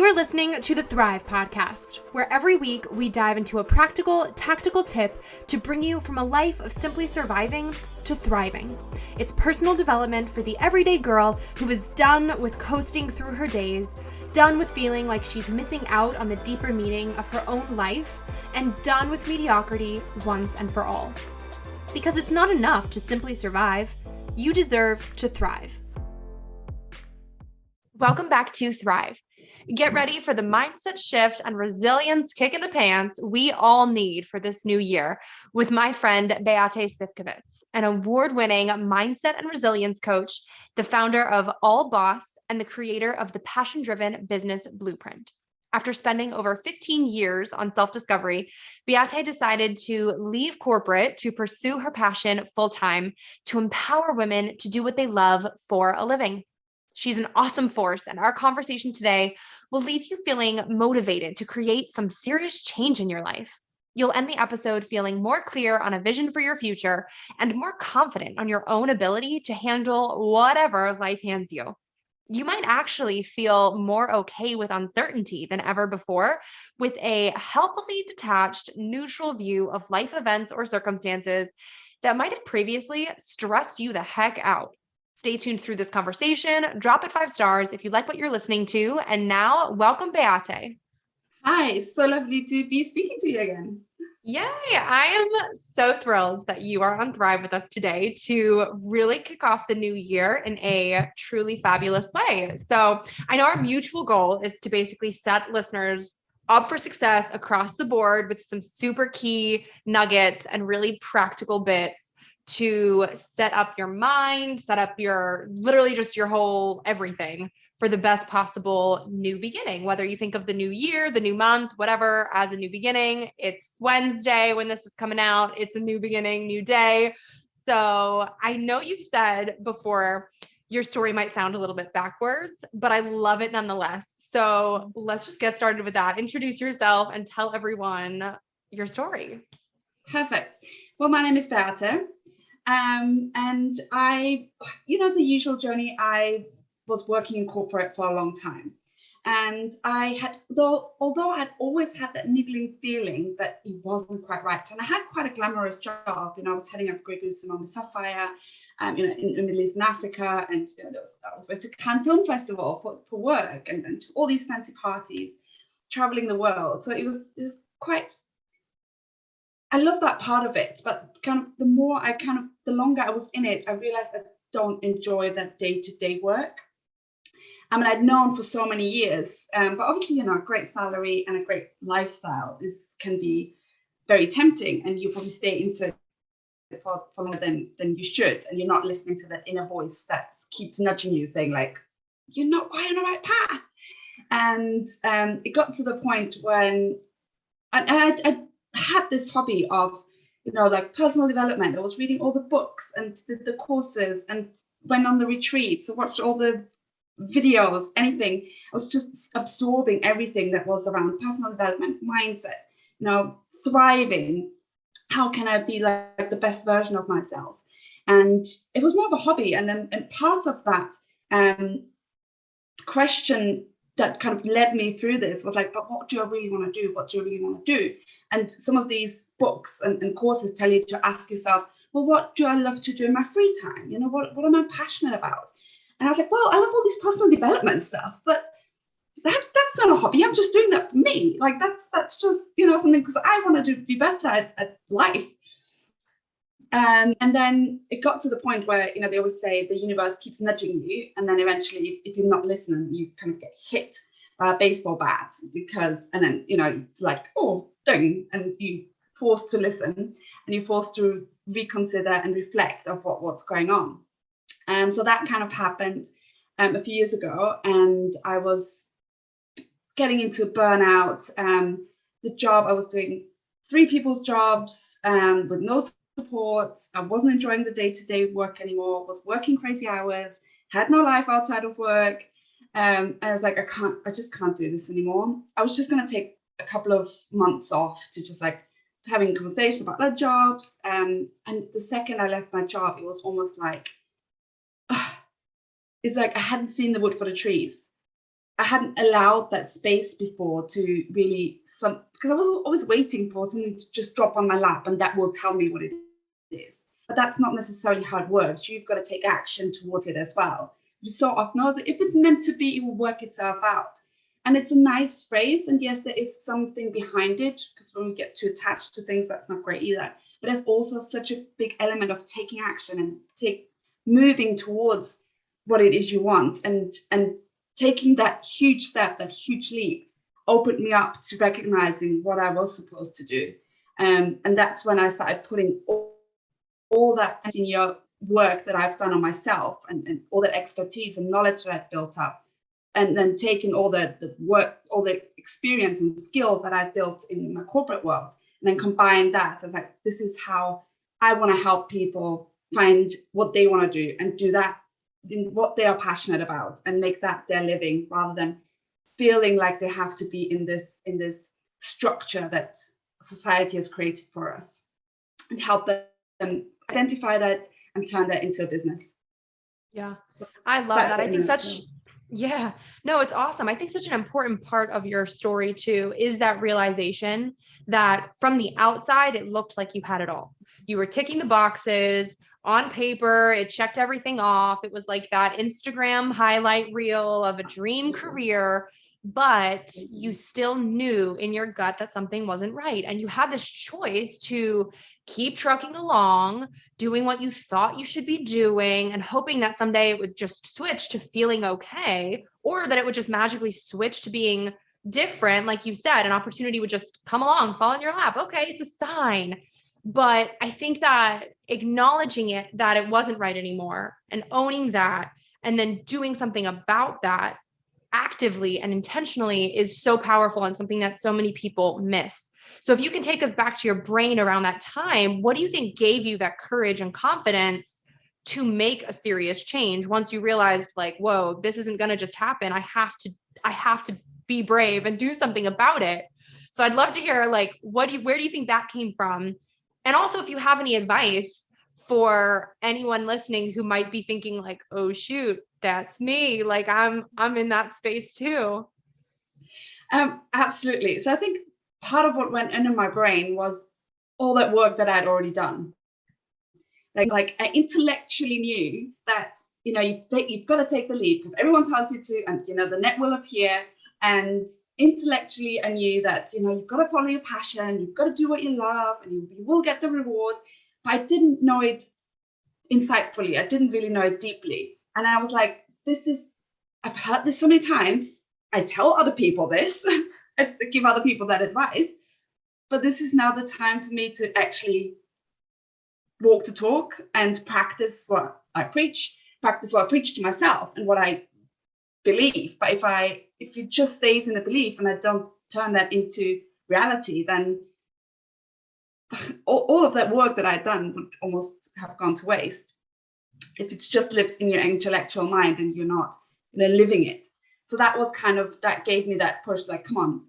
You're listening to the Thrive Podcast, where every week we dive into a practical, tactical tip to bring you from a life of simply surviving to thriving. It's personal development for the everyday girl who is done with coasting through her days, done with feeling like she's missing out on the deeper meaning of her own life, and done with mediocrity once and for all. Because it's not enough to simply survive. You deserve to thrive. Welcome back to Thrive. Get ready for the mindset shift and resilience kick in the pants we all need for this new year with my friend Beate Sifkovits, an award-winning mindset and resilience coach, the founder of All Boss, and the creator of the passion-driven business blueprint. After spending over 15 years on self-discovery, Beate decided to leave corporate to pursue her passion full-time to empower women to do what they love for a living. She's an awesome force, and our conversation today will leave you feeling motivated to create some serious change in your life. You'll end the episode feeling more clear on a vision for your future and more confident on your own ability to handle whatever life hands you. You might actually feel more okay with uncertainty than ever before, with a healthily detached, neutral view of life events or circumstances that might have previously stressed you the heck out. Stay tuned through this conversation. Drop it 5 stars if you like what you're listening to. And now, welcome, Beate. Hi, so lovely to be speaking to you again. Yay! I am so thrilled that you are on Thrive with us today to really kick off the new year in a truly fabulous way. So I know our mutual goal is to basically set listeners up for success across the board with some super key nuggets and really practical bits to set up your mind, set up your literally just your whole everything for the best possible new beginning. Whether you think of the new year, the new month, whatever, as a new beginning. It's Wednesday when this is coming out. It's a new beginning, new day. So I know you've said before your story might sound a little bit backwards, but I love it nonetheless. So let's just get started with that. Introduce yourself and tell everyone your story. Perfect. Well, my name is Beate. And I, the usual journey, I was working in corporate for a long time. And I had, although I had always had that niggling feeling that it wasn't quite right. And I had quite a glamorous job. I was heading up Grey Goose and Sapphire, in Middle East and Africa. And, I was went to Cannes Film Festival for work and to all these fancy parties, traveling the world. So it was quite, I love that part of it, but the longer I was in it, I realized I don't enjoy that day-to-day work. I mean, I'd known for so many years, but obviously, a great salary and a great lifestyle can be very tempting, and you probably stay into it for longer than you should, and you're not listening to that inner voice that keeps nudging you, saying like, you're not quite on the right path. And it got to the point when, I had this hobby of, like personal development. I was reading all the books and did the courses and went on the retreats and watched all the videos, anything. I was just absorbing everything that was around personal development, mindset, thriving. How can I be like the best version of myself? And it was more of a hobby. And part of that question that kind of led me through this was like, but what do I really want to do? What do I really want to do? And some of these books and courses tell you to ask yourself, well, what do I love to do in my free time? What am I passionate about? And I was like, well, I love all this personal development stuff, but that's not a hobby. I'm just doing that for me. Like that's just, something because I want to be better at life. And then it got to the point where, they always say the universe keeps nudging you. And then eventually, if you're not listening, you kind of get hit by a baseball bat and then, it's like, oh, ding, and you forced to listen and you're forced to reconsider and reflect of what's going on. So that kind of happened a few years ago, and I was getting into burnout. The job I was doing 3 people's jobs with no support. I wasn't enjoying the day-to-day work anymore, was working crazy hours, had no life outside of work. And I was like, I just can't do this anymore. I was just going to take a couple of months off to just like having conversations about their jobs. And the second I left my job, it was almost like, it's like I hadn't seen the wood for the trees. I hadn't allowed that space before to really because I was always waiting for something to just drop on my lap and that will tell me what it is. But that's not necessarily how it works. You've got to take action towards it as well. So often I was like, if it's meant to be, it will work itself out. And it's a nice phrase. And yes, there is something behind it, because when we get too attached to things, that's not great either. But there's also such a big element of taking action and moving towards what it is you want, and taking that huge step, that huge leap, opened me up to recognizing what I was supposed to do. And that's when I started putting all that 10-year work that I've done on myself, and all that expertise and knowledge that I've built up, and then taking all the work, all the experience and skill that I've built in my corporate world, and then combine that as like, this is how I want to help people find what they want to do, and do that in what they are passionate about, and make that their living, rather than feeling like they have to be in this structure that society has created for us, and help them identify that and turn that into a business. Yeah, I love that. I think yeah, no, it's awesome. I think such an important part of your story too is that realization that from the outside, it looked like you had it all. You were ticking the boxes on paper. It checked everything off. It was like that Instagram highlight reel of a dream career, but you still knew in your gut that something wasn't right. And you had this choice to keep trucking along, doing what you thought you should be doing, and hoping that someday it would just switch to feeling okay, or that it would just magically switch to being different. Like you said, an opportunity would just come along, fall in your lap. Okay, it's a sign. But I think that acknowledging it, that it wasn't right anymore, and owning that, and then doing something about that actively and intentionally is so powerful, and something that so many people miss. So if you can take us back to your brain around that time, what do you think gave you that courage and confidence to make a serious change once you realized, like, whoa, this isn't going to just happen. I have to be brave and do something about it. So I'd love to hear, like, where do you think that came from? And also, if you have any advice for anyone listening who might be thinking like, oh shoot, that's me. Like I'm in that space too. Absolutely. So I think part of what went into my brain was all that work that I'd already done. Like I intellectually knew that, you've got to take the lead because everyone tells you to, and the net will appear. And intellectually I knew that, you've got to follow your passion, you've got to do what you love, and you will get the reward. But I didn't know it insightfully. I didn't really know it deeply. And I was like, I've heard this so many times. I tell other people this, I give other people that advice, but this is now the time for me to actually walk the talk and practice what I preach to myself and what I believe. But if it just stays in a belief and I don't turn that into reality, then all of that work that I'd done would almost have gone to waste if it just lives in your intellectual mind and you're not living it. So that was that gave me that push, like, come on,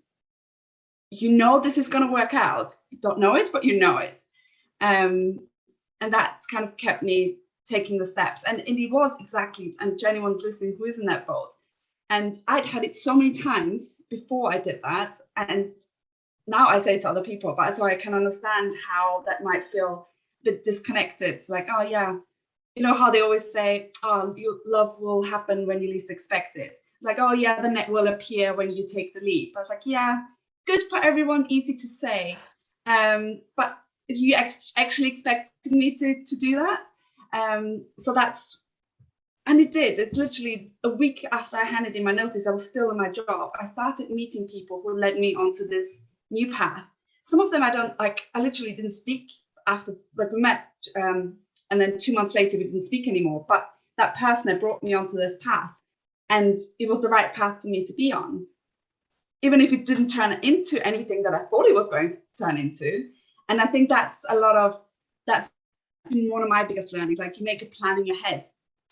this is going to work out. You don't know it, but you know it. And that kind of kept me taking the steps. And it was exactly, and to anyone's listening who is in that boat, and I'd had it so many times before I did that. And now I say it to other people, but so I can understand how that might feel a bit disconnected. It's like, oh yeah, how they always say, oh, your love will happen when you least expect it. It's like, oh yeah, the net will appear when you take the leap. I was like, yeah, good for everyone, easy to say. But you actually expected me to do that? So that's, and it did. It's literally a week after I handed in my notice, I was still in my job. I started meeting people who led me onto this new path. Some of them I literally didn't speak after, like, we met, and then 2 months later we didn't speak anymore. But that person that brought me onto this path, and it was the right path for me to be on, even if it didn't turn into anything that I thought it was going to turn into. And I think that's been one of my biggest learnings. Like, you make a plan in your head,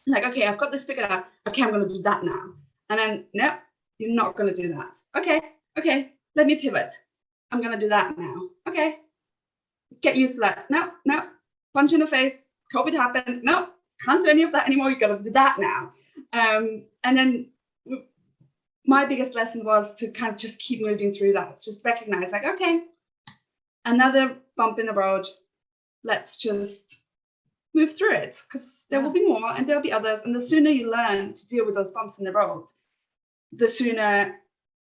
like, okay, I've got this figured out. Okay, I'm going to do that now. And then, no, you're not going to do that. Okay, let me pivot. I'm going to do that now. Okay, get used to that. No, punch in the face. COVID happened. No, can't do any of that anymore. You got to do that now. And then my biggest lesson was to kind of just keep moving through that. Just recognize like, okay, another bump in the road. Let's just move through it, because there will be more and there'll be others. And the sooner you learn to deal with those bumps in the road, the sooner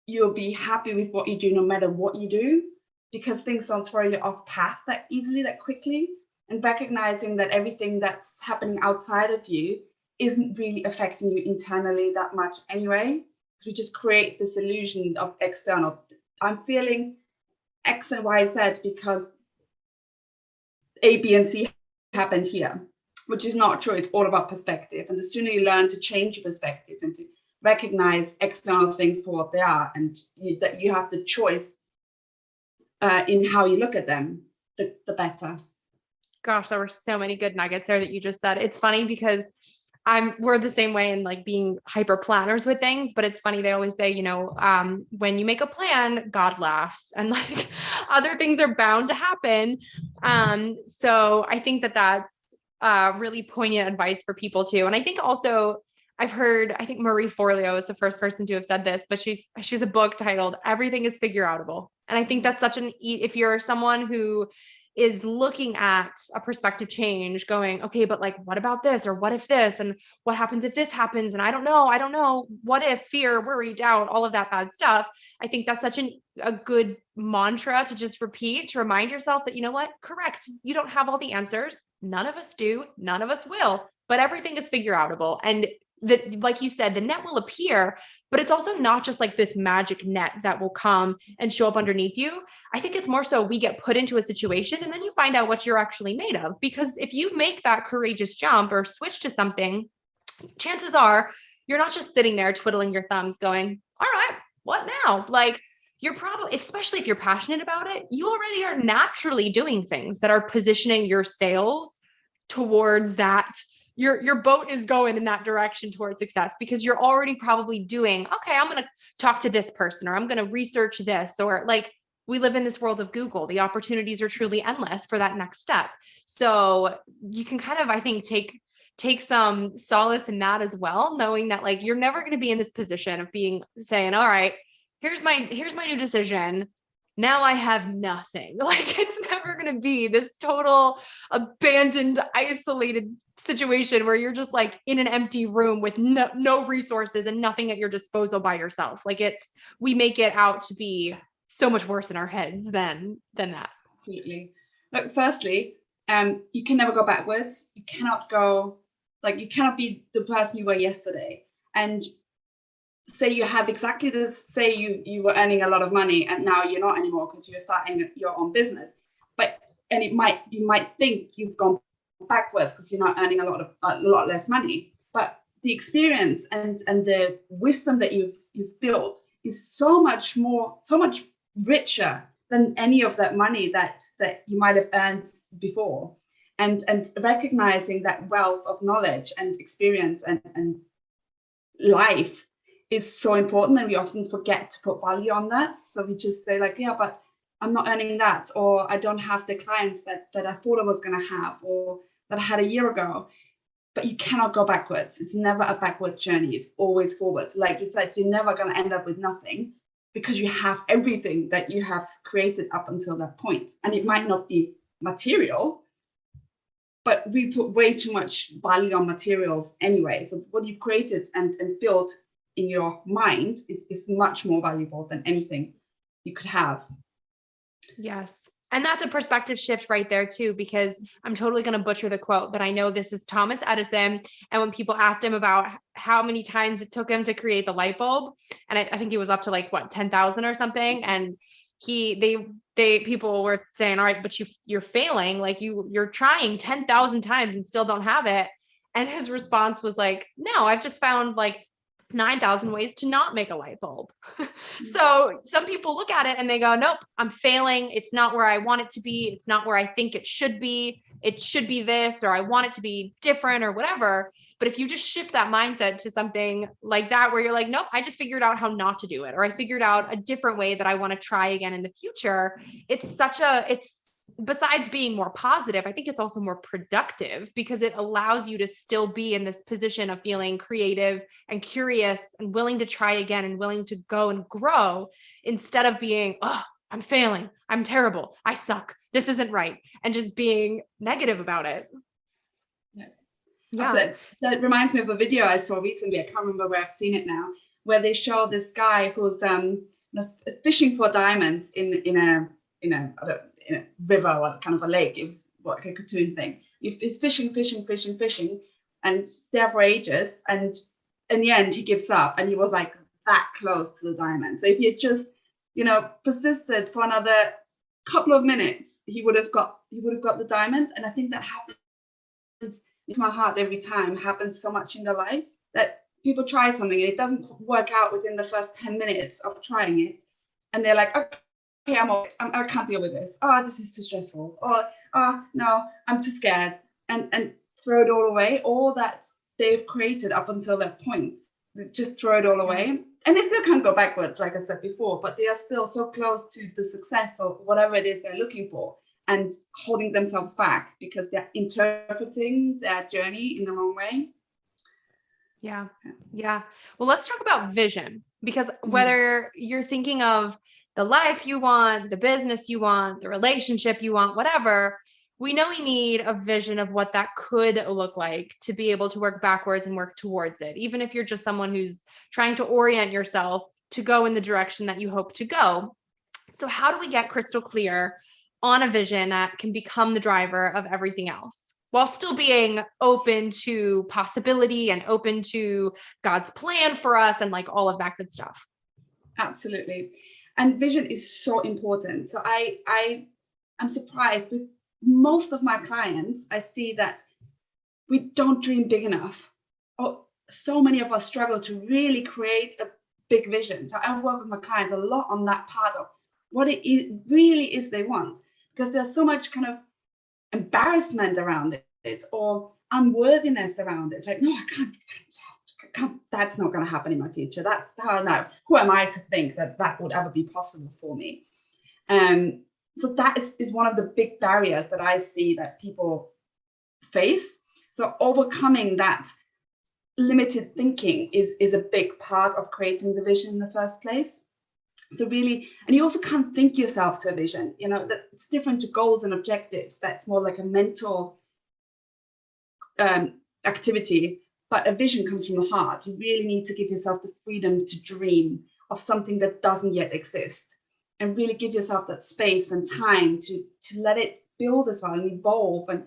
you'll be happy with what you do, no matter what you do, because things don't throw you off path that easily, that quickly. And recognizing that everything that's happening outside of you isn't really affecting you internally that much anyway. We just create this illusion of external. I'm feeling X and Y, Z because A, B, and C happened here, which is not true. It's all about perspective. And the sooner you learn to change your perspective and to recognize external things for what they are, and that you have the choice in how you look at them, the better. Gosh, there were so many good nuggets there that you just said. It's funny because we're the same way in like being hyper planners with things, but it's funny. They always say, you know, when you make a plan, God laughs, and like other things are bound to happen. So I think that that's really poignant advice for people too. And I think also I think Marie Forleo is the first person to have said this, but she's a book titled Everything is Figureoutable. And I think that's such if you're someone who is looking at a perspective change, going, okay, but like, what about this? Or what if this? And what happens if this happens? And I don't know. What if, fear, worry, doubt, all of that bad stuff. I think that's such a good mantra to just repeat, to remind yourself that, you know what, correct. You don't have all the answers. None of us do. None of us will, but everything is figureoutable. And that, like you said, the net will appear, but it's also not just like this magic net that will come and show up underneath you. I think it's more so we get put into a situation and then you find out what you're actually made of. Because if you make that courageous jump or switch to something, chances are you're not just sitting there twiddling your thumbs going, all right, what now? Like, you're probably, especially if you're passionate about it, you already are naturally doing things that are positioning your sails towards that. Your boat is going in that direction towards success, because you're already probably doing, okay, I'm going to talk to this person, or I'm going to research this, or like, we live in this world of Google. The opportunities are truly endless for that next step. So you can kind of, I think, take some solace in that as well, knowing that like, you're never going to be in this position of saying, all right, here's my new decision. Now I have nothing. Like, it's never going to be this total abandoned, isolated situation where you're just like in an empty room with no resources and nothing at your disposal by yourself. Like, we make it out to be so much worse in our heads than that. Absolutely. Look, firstly, you can never go backwards. You cannot be the person you were yesterday. And say you have exactly this, say you were earning a lot of money and now you're not anymore because you're starting your own business. You might think you've gone backwards because you're not earning a lot less money. But the experience and the wisdom that you've built is so much richer than any of that money that you might have earned before. And recognizing that wealth of knowledge and experience and life is so important, and we often forget to put value on that. So we just say like, yeah, but I'm not earning that, or I don't have the clients that I thought I was going to have, or that I had a year ago. But you cannot go backwards. It's never a backward journey. It's always forwards. Like you said, you're never going to end up with nothing, because you have everything that you have created up until that point. And it might not be material, but we put way too much value on materials anyway. So what you've created and built in your mind is much more valuable than anything you could have. Yes. And that's a perspective shift right there too, because I'm totally going to butcher the quote, but I know this is Thomas Edison. And when people asked him about how many times it took him to create the light bulb, and I think he was up to like 10,000 or something. And people were saying, all right, but you're failing. Like you're trying 10,000 times and still don't have it. And his response was like, no, I've just found like 9,000 ways to not make a light bulb. So some people look at it and they go, nope, I'm failing. It's not where I want it to be. It's not where I think it should be. It should be this, or I want it to be different or whatever. But if you just shift that mindset to something like that, where you're like, nope, I just figured out how not to do it, or I figured out a different way that I want to try again in the future. It's besides being more positive, I think it's also more productive because it allows you to still be in this position of feeling creative and curious and willing to try again and willing to go and grow instead of being, oh, I'm failing. I'm terrible. I suck. This isn't right. And just being negative about it. Yeah. So that reminds me of a video I saw recently. I can't remember where I've seen it now, where they show this guy who's fishing for diamonds in a river or kind of a lake. It was like a cartoon thing. He's fishing, and there for ages. And in the end, he gives up, and he was like that close to the diamond. So if he had just, persisted for another couple of minutes, he would have got the diamond. And I think that happens to my heart every time. Happens so much in their life that people try something and it doesn't work out within the first 10 minutes of trying it, and they're like, okay, I can't deal with this. Oh, this is too stressful. Or, oh, no, I'm too scared. And throw it all away. All that they've created up until that point, just throw it all away. And they still can't go backwards, like I said before, but they are still so close to the success or whatever it is they're looking for, and holding themselves back because they're interpreting their journey in the wrong way. Yeah. Well, let's talk about vision, because whether you're thinking of the life you want, the business you want, the relationship you want, whatever, we know we need a vision of what that could look like to be able to work backwards and work towards it. Even if you're just someone who's trying to orient yourself to go in the direction that you hope to go. So how do we get crystal clear on a vision that can become the driver of everything else, while still being open to possibility and open to God's plan for us and like all of that good stuff? Absolutely. And vision is so important. So I'm surprised with most of my clients. I see that we don't dream big enough. Oh, so many of us struggle to really create a big vision. So I work with my clients a lot on that part of what it really is they want, because there's so much kind of embarrassment around it or unworthiness around it. It's like, no, I can't, that's not going to happen in my future. That's how, no, who am I to think that would ever be possible for me? So that is one of the big barriers that I see that people face. So overcoming that limited thinking is a big part of creating the vision in the first place. So really, and you also can't think yourself to a vision, that it's different to goals and objectives. That's more like a mental activity. But a vision comes from the heart. You really need to give yourself the freedom to dream of something that doesn't yet exist, and really give yourself that space and time to let it build as well and evolve. And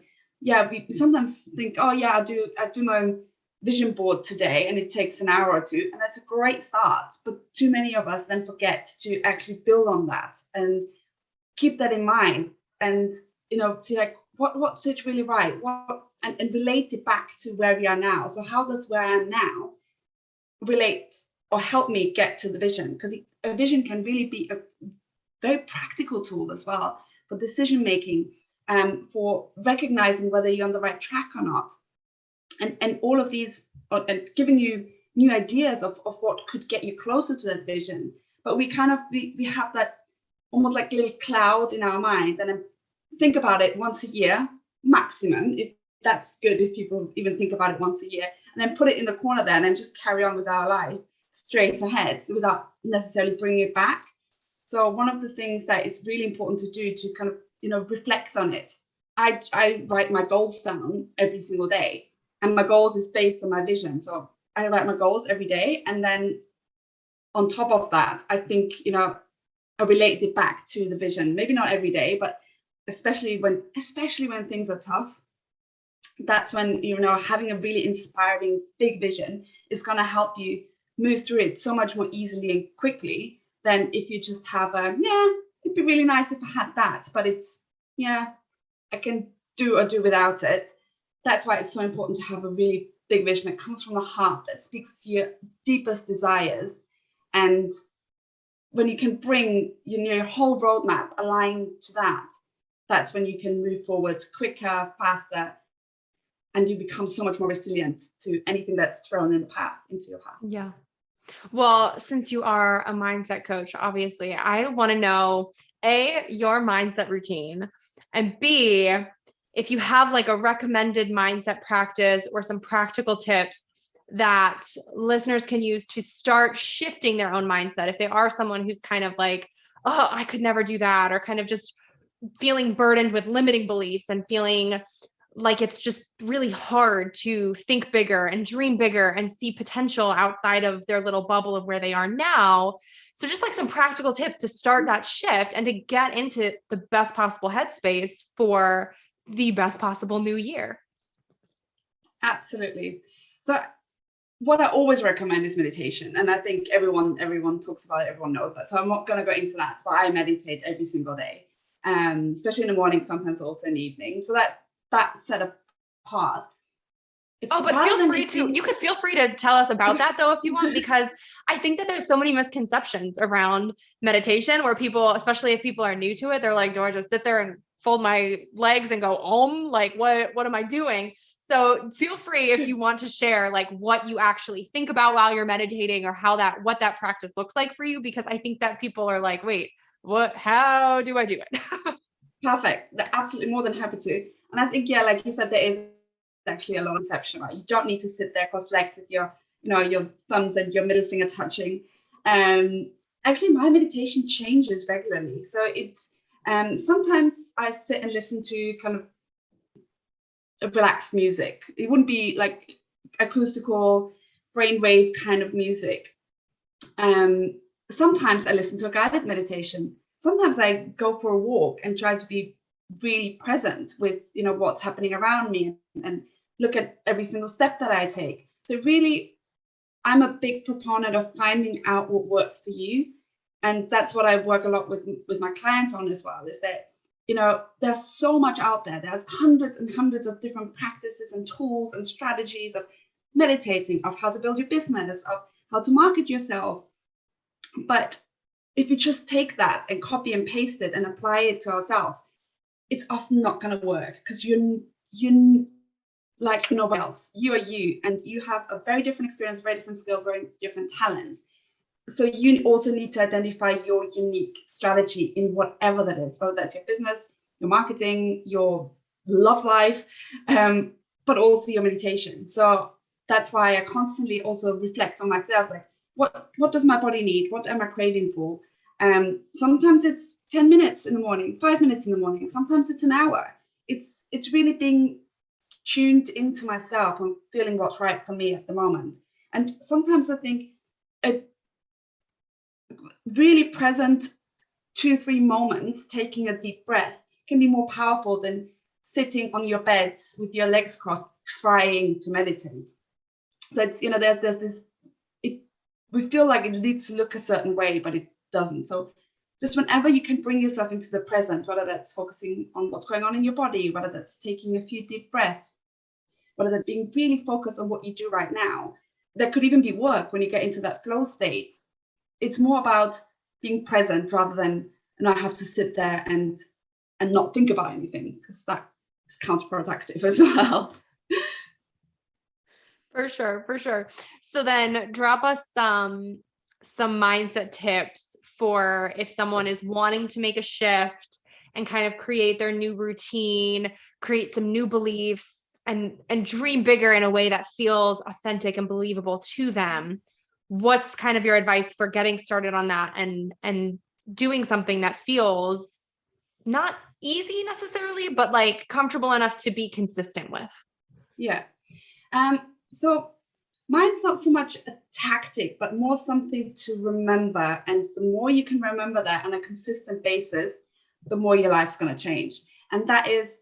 we sometimes think, oh yeah, I'll do my own vision board today, and it takes an hour or two, and that's a great start. But too many of us then forget to actually build on that and keep that in mind, and see like what's it really right, and relate it back to where we are now. So how does where I am now relate or help me get to the vision? Because a vision can really be a very practical tool as well for decision making, for recognizing whether you're on the right track or not, and all of these, and giving you new ideas of what could get you closer to that vision. But we have that almost like little cloud in our mind, and then think about it once a year maximum. If that's good, if people even think about it once a year, and then put it in the corner there, and then just carry on with our life straight ahead, so without necessarily bringing it back. So one of the things that is really important to do to kind of reflect on it. I write my goals down every single day, and my goals is based on my vision. So I write my goals every day, and then on top of that, I think I relate it back to the vision. Maybe not every day, but especially when things are tough. That's when having a really inspiring big vision is going to help you move through it so much more easily and quickly than if you just have it'd be really nice if I had that, but it's I can do without it. That's why it's so important to have a really big vision that comes from the heart, that speaks to your deepest desires. And when you can bring your whole roadmap aligned to that, that's when you can move forward quicker, faster, and you become so much more resilient to anything that's thrown into your path. Yeah. Well, since you are a mindset coach, obviously, I want to know your mindset routine, And B, if you have like a recommended mindset practice or some practical tips that listeners can use to start shifting their own mindset. If they are someone who's kind of like, oh, I could never do that, or kind of just feeling burdened with limiting beliefs and feeling like it's just really hard to think bigger and dream bigger and see potential outside of their little bubble of where they are now. So just like some practical tips to start that shift and to get into the best possible headspace for the best possible new year. Absolutely. So what I always recommend is meditation. And I think everyone talks about it, everyone knows that. So I'm not going to go into that, but I meditate every single day, especially in the morning, sometimes also in the evening. So that set apart. But you could feel free to tell us about that though, if you want, because I think that there's so many misconceptions around meditation where people, especially if people are new to it, they're like, do I just sit there and fold my legs and go, like, what am I doing? So feel free if you want to share like what you actually think about while you're meditating or what that practice looks like for you, because I think that people are like, wait, how do I do it? Perfect. Absolutely, more than happy to. And I think, yeah, like you said, there is actually a lot of conception, right? You don't need to sit there cross-legged with your thumbs and your middle finger touching. Actually, my meditation changes regularly. So sometimes I sit and listen to kind of relaxed music. It wouldn't be like acoustical brainwave kind of music. Sometimes I listen to a guided meditation. Sometimes I go for a walk and try to be really present with what's happening around me and look at every single step that I take. So really, I'm a big proponent of finding out what works for you. And that's what I work a lot with my clients on as well, is that there's so much out there. There's hundreds and hundreds of different practices and tools and strategies of meditating, of how to build your business, of how to market yourself. But if you just take that and copy and paste it and apply it to ourselves, it's often not going to work, because you're like nobody else. You are you, and you have a very different experience, very different skills, very different talents. So you also need to identify your unique strategy in whatever that is, whether that's your business, your marketing, your love life, but also your meditation. So that's why I constantly also reflect on myself, like what does my body need? What am I craving for? Sometimes it's 10 minutes in the morning, 5 minutes in the morning. Sometimes it's an hour. It's really being tuned into myself and feeling what's right for me at the moment. And sometimes I think really present 2-3 moments, taking a deep breath, can be more powerful than sitting on your bed with your legs crossed, trying to meditate. So it's, there's this, we feel like it needs to look a certain way, but it doesn't. So just whenever you can bring yourself into the present, whether that's focusing on what's going on in your body, whether that's taking a few deep breaths, whether that's being really focused on what you do right now, that could even be work when you get into that flow state. It's more about being present rather than, I have to sit there and not think about anything, because that is counterproductive as well. For sure. So then drop us some mindset tips for if someone is wanting to make a shift and kind of create their new routine, create some new beliefs, and dream bigger in a way that feels authentic and believable to them. What's kind of your advice for getting started on that and doing something that feels not easy necessarily, but like comfortable enough to be consistent with? Yeah. So mine's not so much a tactic, but more something to remember. And the more you can remember that on a consistent basis, the more your life's going to change. And that is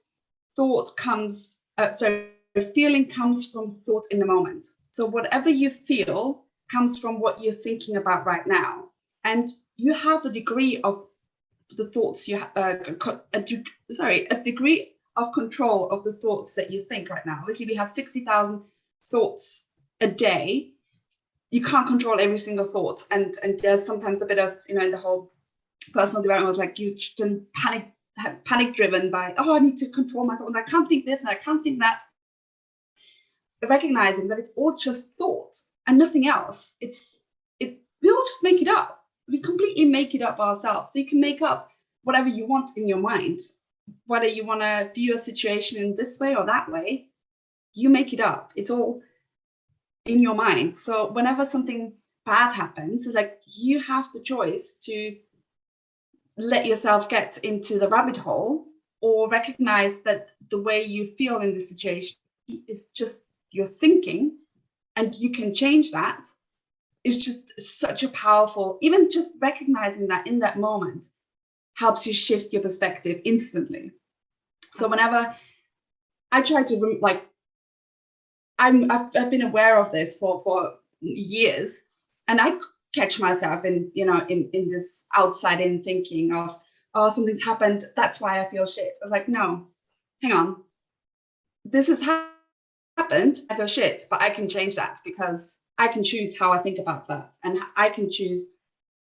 feeling comes from thought in the moment. So whatever you feel comes from what you're thinking about right now. And you have a degree of the thoughts you have, a degree of control of the thoughts that you think right now. Obviously, we have 60,000 thoughts a day. You can't control every single thought. And there's sometimes a bit of, in the whole personal development was like, you just panic driven by, I need to control my thought, and I can't think this and I can't think that. Recognizing that it's all just thought and nothing else. We all just make it up. We completely make it up ourselves. So you can make up whatever you want in your mind. whether you want to view a situation in this way or that way, you make it up. It's all in your mind. So whenever something bad happens, like, you have the choice to let yourself get into the rabbit hole, or recognize that the way you feel in the situation is just your thinking, and you can change that. Is just such a powerful, even just recognizing that in that moment helps you shift your perspective instantly. So whenever I try to, like, I've been aware of this for years, and I catch myself in, in this outside in thinking of, oh, something's happened, that's why I feel shit. I was like, no, hang on, this has happened, I feel shit, but I can change that, because I can choose how I think about that, and I can choose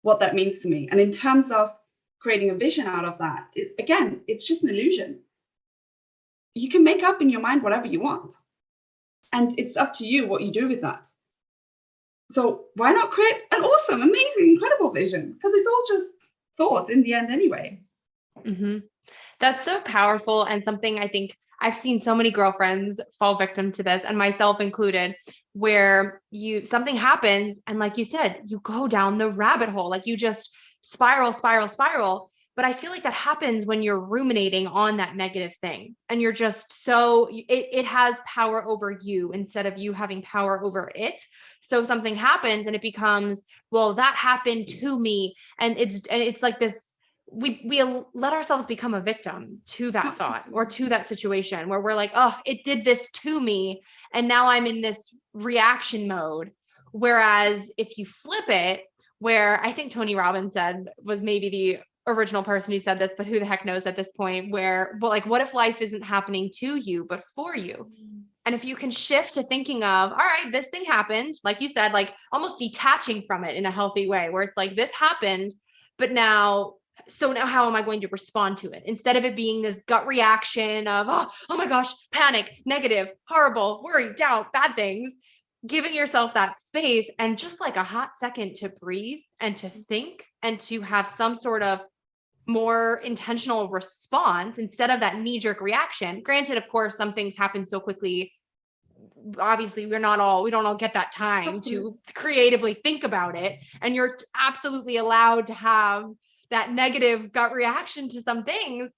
what that means to me. And in terms of creating a vision out of that, again, it's just an illusion. You can make up in your mind whatever you want, and it's up to you what you do with that. So why not create an awesome, amazing, incredible vision? Because it's all just thoughts in the end anyway. Mm-hmm. That's so powerful, and something I think I've seen so many girlfriends fall victim to this, and myself included, where something happens, and like you said, you go down the rabbit hole, like you just spiral. But I feel like that happens when you're ruminating on that negative thing, and you're just it has power over you instead of you having power over it. So something happens and it becomes, well, that happened to me. And it's like this, we let ourselves become a victim to that thought or to that situation, where we're like, oh, it did this to me, and now I'm in this reaction mode. Whereas if you flip it, where I think Tony Robbins said, was maybe the original person who said this, but who the heck knows at this point, where, well, like, what if life isn't happening to you, but for you? And if you can shift to thinking of, all right, this thing happened, like you said, like almost detaching from it in a healthy way, where it's like, this happened, but now how am I going to respond to it? Instead of it being this gut reaction of, oh my gosh, panic, negative, horrible, worry, doubt, bad things, giving yourself that space and just like a hot second to breathe and to think and to have some sort of more intentional response instead of that knee-jerk reaction. Granted, of course, some things happen so quickly. Obviously, we don't all get that time to creatively think about it. And you're absolutely allowed to have that negative gut reaction to some things.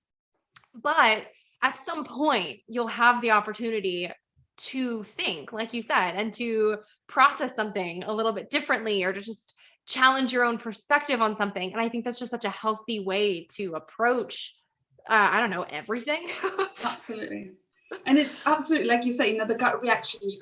But at some point, you'll have the opportunity to think, like you said, and to process something a little bit differently, or to just challenge your own perspective on something. And I think that's just such a healthy way to approach, I don't know, everything. Absolutely. And it's absolutely, like you say, the gut reaction you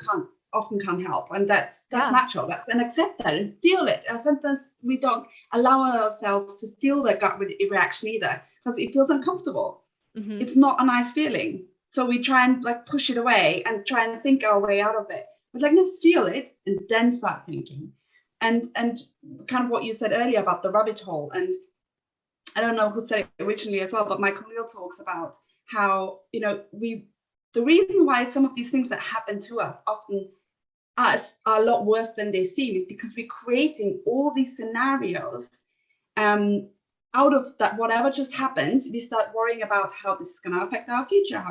often can't help. And that's natural. And accept that and feel it. And sometimes we don't allow ourselves to feel that gut reaction either, because it feels uncomfortable. Mm-hmm. It's not a nice feeling. So we try and like push it away and try and think our way out of it. It's like, no, feel it and then start thinking. And kind of what you said earlier about the rabbit hole. And I don't know who said it originally as well, but Michael Neal talks about how, the reason why some of these things that happen to us often are a lot worse than they seem is because we're creating all these scenarios out of that, whatever just happened. We start worrying about how this is going to affect our future,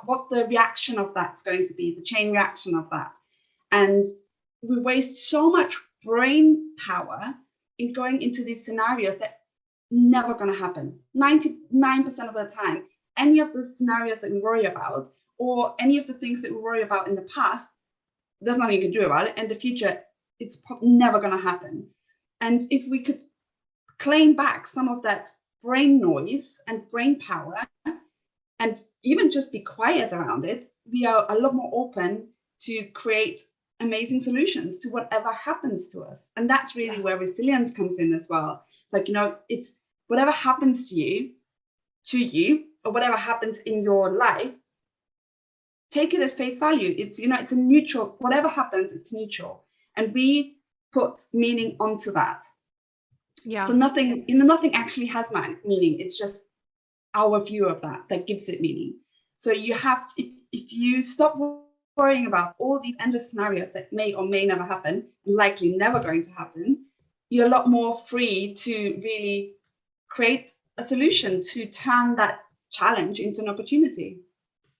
what the reaction of that's going to be, the chain reaction of that. And we waste so much brain power in going into these scenarios that never going to happen. 99% of the time, any of the scenarios that we worry about, or any of the things that we worry about in the past, there's nothing you can do about it. And the future, it's never going to happen. And if we could claim back some of that brain noise and brain power, and even just be quiet around it, we are a lot more open to create amazing solutions to whatever happens to us. And that's really where resilience comes in as well. It's like, it's whatever happens to you, or whatever happens in your life, take it as face value. It's, it's a neutral, whatever happens, it's neutral. And we put meaning onto that. Yeah. So nothing actually has meaning. It's just our view of that gives it meaning. So you have, if you stop worrying about all these endless scenarios that may or may never happen, likely never going to happen, you're a lot more free to really create a solution to turn that challenge into an opportunity.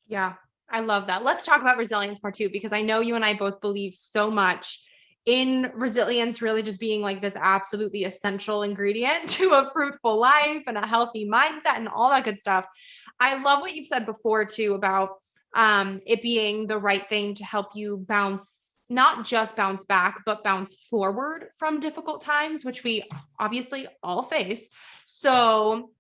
Yeah, I love that. Let's talk about resilience part two, because I know you and I both believe so much in resilience really just being like this absolutely essential ingredient to a fruitful life and a healthy mindset and all that good stuff. I love what you've said before too about it being the right thing to help you bounce, not just bounce back, but bounce forward from difficult times, which we obviously all face. So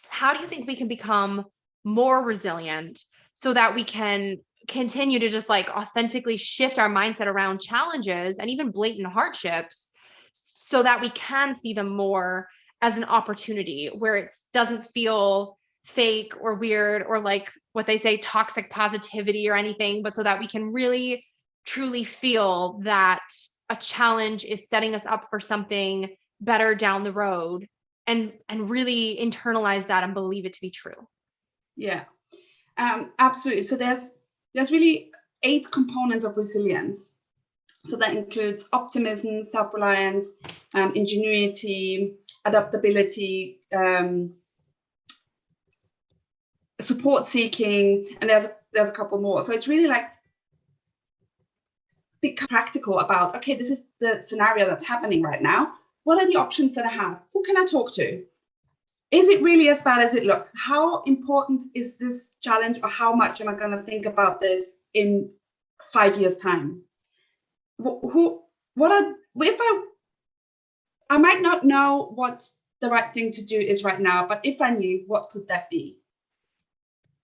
how do you think we can become more resilient so that we can continue to just like authentically shift our mindset around challenges and even blatant hardships so that we can see them more as an opportunity where it doesn't feel fake or weird or like what they say, toxic positivity or anything, but so that we can really truly feel that a challenge is setting us up for something better down the road and really internalize that and believe it to be true. Yeah, absolutely. So there's really 8 components of resilience. So that includes optimism, self-reliance, ingenuity, adaptability, support seeking, and there's a couple more. So it's really like be practical about, okay, this is the scenario that's happening right now. What are the options that I have? Who can I talk to? Is it really as bad as it looks? How important is this challenge, or how much am I going to think about this in 5 years' time? I might not know what the right thing to do is right now, but if I knew, what could that be?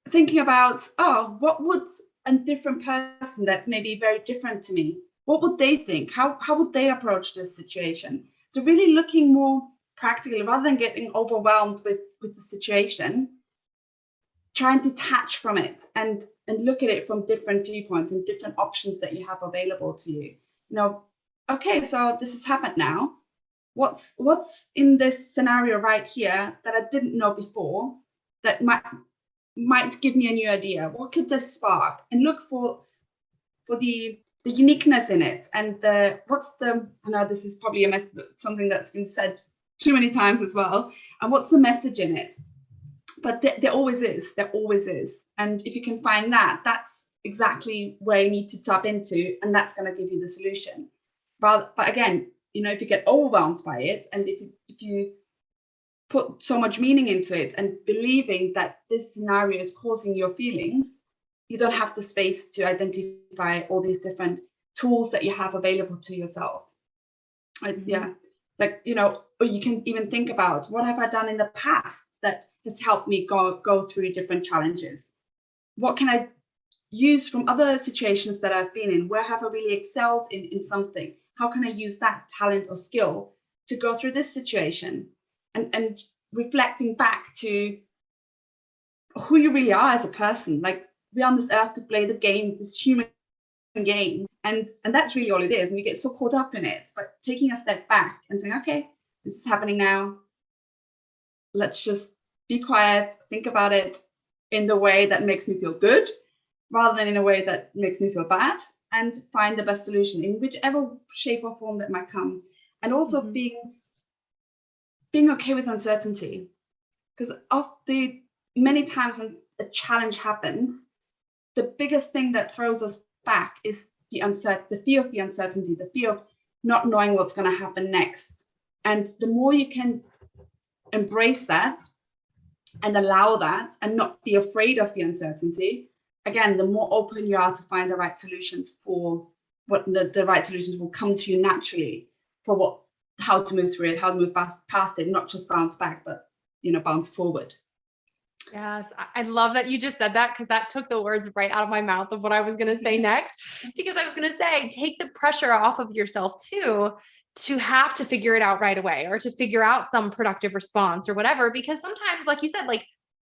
Thinking about, what would a different person that's maybe very different to me, what would they think? How would they approach this situation? So really looking more practically, rather than getting overwhelmed with the situation, try and detach from it and look at it from different viewpoints and different options that you have available to you. Okay, so this has happened now. What's in this scenario right here that I didn't know before that might give me a new idea? What could this spark? And look for the uniqueness in it. And I know this is probably something that's been said too many times as well. And what's the message in it? But there always is. There always is. And if you can find that, that's exactly where you need to tap into, and that's going to give you the solution. But again, if you get overwhelmed by it, and if you put so much meaning into it and believing that this scenario is causing your feelings, you don't have the space to identify all these different tools that you have available to yourself. Yeah, or you can even think about, what have I done in the past that has helped me go through different challenges? What can I use from other situations that I've been in? Where have I really excelled in something? How can I use that talent or skill to go through this situation? And reflecting back to who you really are as a person. Like, we're on this earth to play the game, this human game, and that's really all it is. And we get so caught up in it. But taking a step back and saying, okay, this is happening now. Let's just be quiet, think about it in the way that makes me feel good, rather than in a way that makes me feel bad, and find the best solution in whichever shape or form that might come. And also being okay with uncertainty, because many times when a challenge happens, the biggest thing that throws us back is the fear of the uncertainty, the fear of not knowing what's going to happen next. And the more you can embrace that and allow that and not be afraid of the uncertainty, again, the more open you are to find the right solutions for what the right solutions will come to you naturally for how to move through it, how to move past it, not just bounce back, but bounce forward. Yes, I love that you just said that, because that took the words right out of my mouth of what I was going to say next, because I was going to say, take the pressure off of yourself too, to have to figure it out right away, or to figure out some productive response or whatever, because sometimes, like you said, like,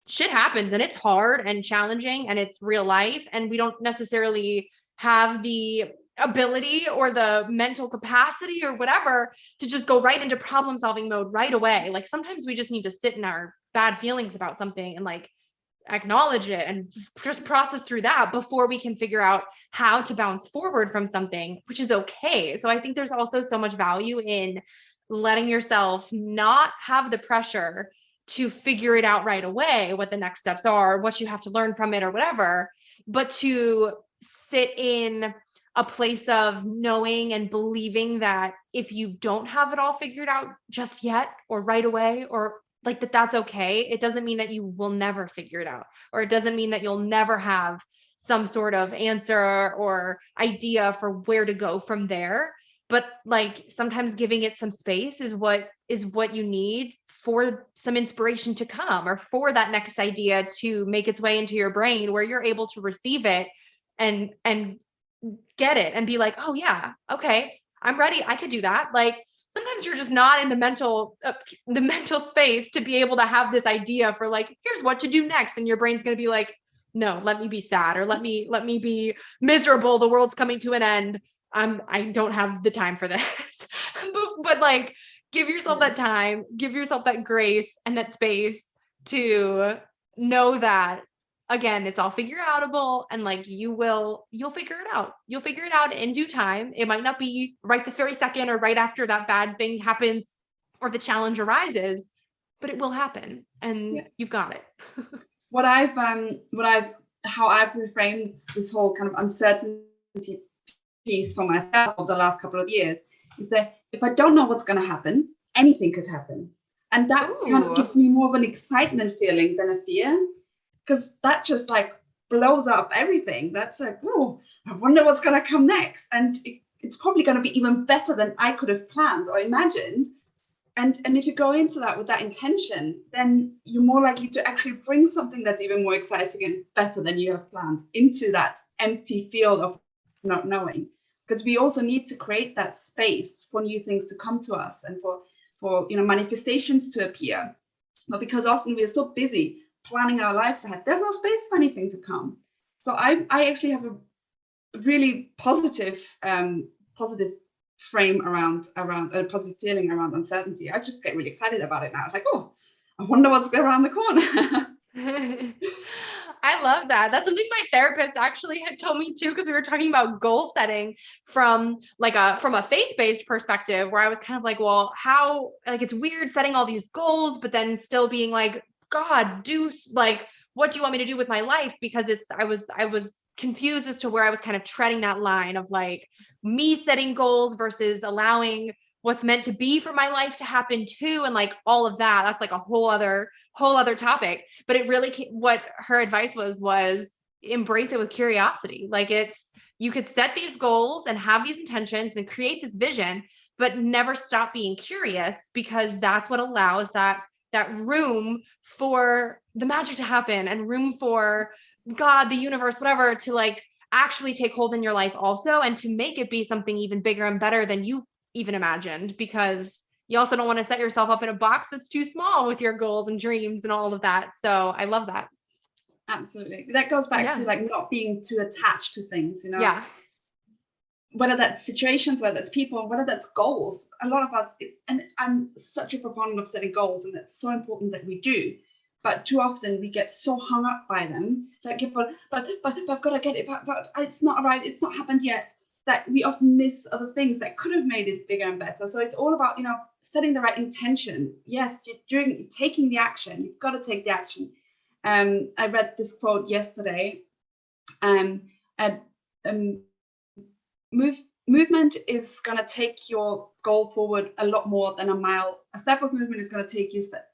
shit happens and it's hard and challenging and it's real life, and we don't necessarily have the ability or the mental capacity or whatever to just go right into problem solving mode right away. Like, sometimes we just need to sit in our bad feelings about something and like acknowledge it and just process through that before we can figure out how to bounce forward from something, which is okay. So I think there's also so much value in letting yourself not have the pressure to figure it out right away, what the next steps are, what you have to learn from it or whatever, but to sit in a place of knowing and believing that if you don't have it all figured out just yet or right away, or like that's okay. It doesn't mean that you will never figure it out, or it doesn't mean that you'll never have some sort of answer or idea for where to go from there. But like sometimes giving it some space is what you need for some inspiration to come, or for that next idea to make its way into your brain where you're able to receive it and get it and be like, oh yeah, okay, I'm ready. I could do that. Like sometimes you're just not in the mental space to be able to have this idea for like, here's what to do next. And your brain's going to be like, no, let me be sad, or let me be miserable. The world's coming to an end. I don't have the time for this. But like, give yourself that time, give yourself that grace and that space to know that, again, it's all figureoutable, and like you'll figure it out. You'll figure it out in due time. It might not be right this very second or right after that bad thing happens or the challenge arises, but it will happen, and you've got it. How I've reframed this whole kind of uncertainty piece for myself over the last couple of years is that if I don't know what's going to happen, anything could happen. And that kind of gives me more of an excitement feeling than a fear, because that just like blows up everything. That's like, oh, I wonder what's going to come next. And it's probably going to be even better than I could have planned or imagined. And if you go into that with that intention, then you're more likely to actually bring something that's even more exciting and better than you have planned into that empty field of not knowing. Because we also need to create that space for new things to come to us and for manifestations to appear. But because often we're so busy planning our lives ahead, there's no space for anything to come. So I actually have a really positive frame around a positive feeling around uncertainty. I just get really excited about it now. It's like, oh, I wonder what's around the corner. I love that. That's something my therapist actually had told me too, because we were talking about goal setting from a faith-based perspective, where I was kind of like, well, how, like, it's weird setting all these goals, but then still being like, God, what do you want me to do with my life? Because I was confused as to where I was kind of treading that line of like me setting goals versus allowing what's meant to be for my life to happen too. And like all of that, that's like a whole other topic. But it really, what her advice was embrace it with curiosity. Like you could set these goals and have these intentions and create this vision, but never stop being curious, because that's what allows that room for the magic to happen, and room for God, the universe, whatever, to like actually take hold in your life also, and to make it be something even bigger and better than you even imagined, because you also don't want to set yourself up in a box that's too small with your goals and dreams and all of that. So I love that. Absolutely. That goes back to like not being too attached to things, Yeah. Whether that's situations, whether that's people, whether that's goals. A lot of us, and I'm such a proponent of setting goals, and it's so important that we do. But too often we get so hung up by them. It's like, but I've got to get it, but it's not right, it's not happened yet, that we often miss other things that could have made it bigger and better. So it's all about, setting the right intention. Yes, you're taking the action. You've got to take the action. I read this quote yesterday. Movement is going to take your goal forward a lot more than a mile. A step of movement is going to take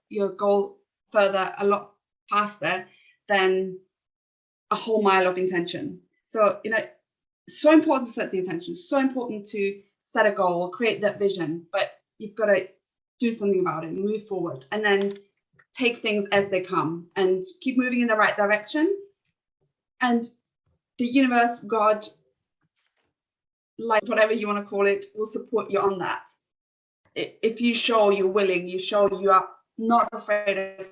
your goal further a lot faster than a whole mile of intention. So, so important to set the intention, so important to set a goal, create that vision, but you've got to do something about it, move forward, and then take things as they come and keep moving in the right direction. And the universe, God, like whatever you want to call it, will support you on that. If you show you're willing, you show you are not afraid of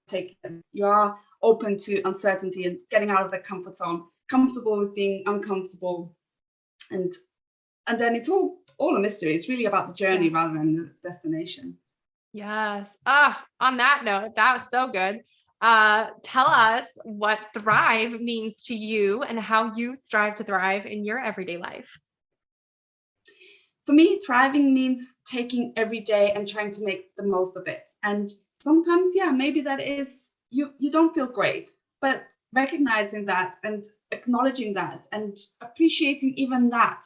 taking them, you are open to uncertainty and getting out of the comfort zone, comfortable with being uncomfortable, and then it's all a mystery. It's really about the journey rather than the destination. Yes. On that note, that was so good. Tell us what thrive means to you and how you strive to thrive in your everyday life. For me, thriving means taking every day and trying to make the most of it. And sometimes, yeah, maybe that is, you don't feel great, but recognizing that and acknowledging that and appreciating even that,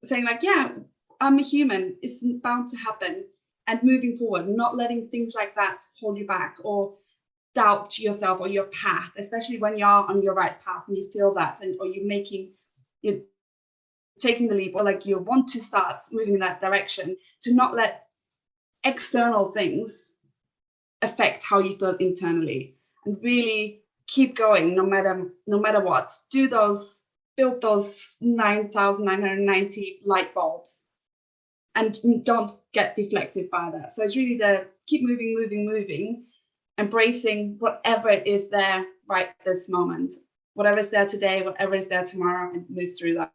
saying like, yeah, I'm a human, it's bound to happen, and moving forward, not letting things like that hold you back or doubt yourself or your path, especially when you're on your right path and you feel that, and or you're taking the leap, or like you want to start moving in that direction, to not let external things affect how you feel internally, and really keep going no matter what. Build those 9,990 light bulbs, and don't get deflected by that. So it's really the keep moving, embracing whatever it is there right this moment, whatever is there today, whatever is there tomorrow, and move through that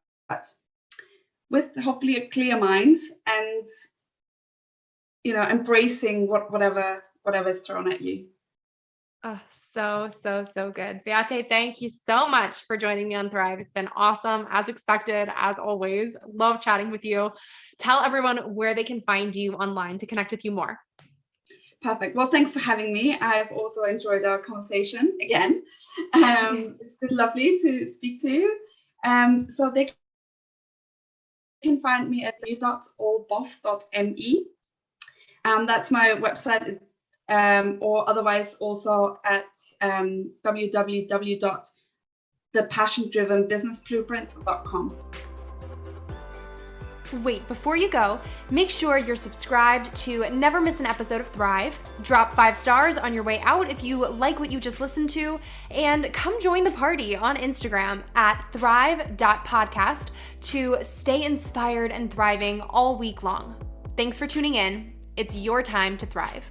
with hopefully a clear mind, and embracing whatever is thrown at you. Oh, so good. Beate, thank you so much for joining me on Thrive. It's been awesome, as expected, as always. Love chatting with you. Tell everyone where they can find you online to connect with you more. Perfect. Well, thanks for having me. I've also enjoyed our conversation again. It's been lovely to speak to you. So they can find me at www.allboss.me. That's my website. Or otherwise also at www.thepassion-driven-business-blueprint.com. Wait, before you go, make sure you're subscribed to never miss an episode of Thrive. Drop 5 stars on your way out if you like what you just listened to, and come join the party on Instagram at thrive.podcast to stay inspired and thriving all week long. Thanks for tuning in. It's your time to thrive.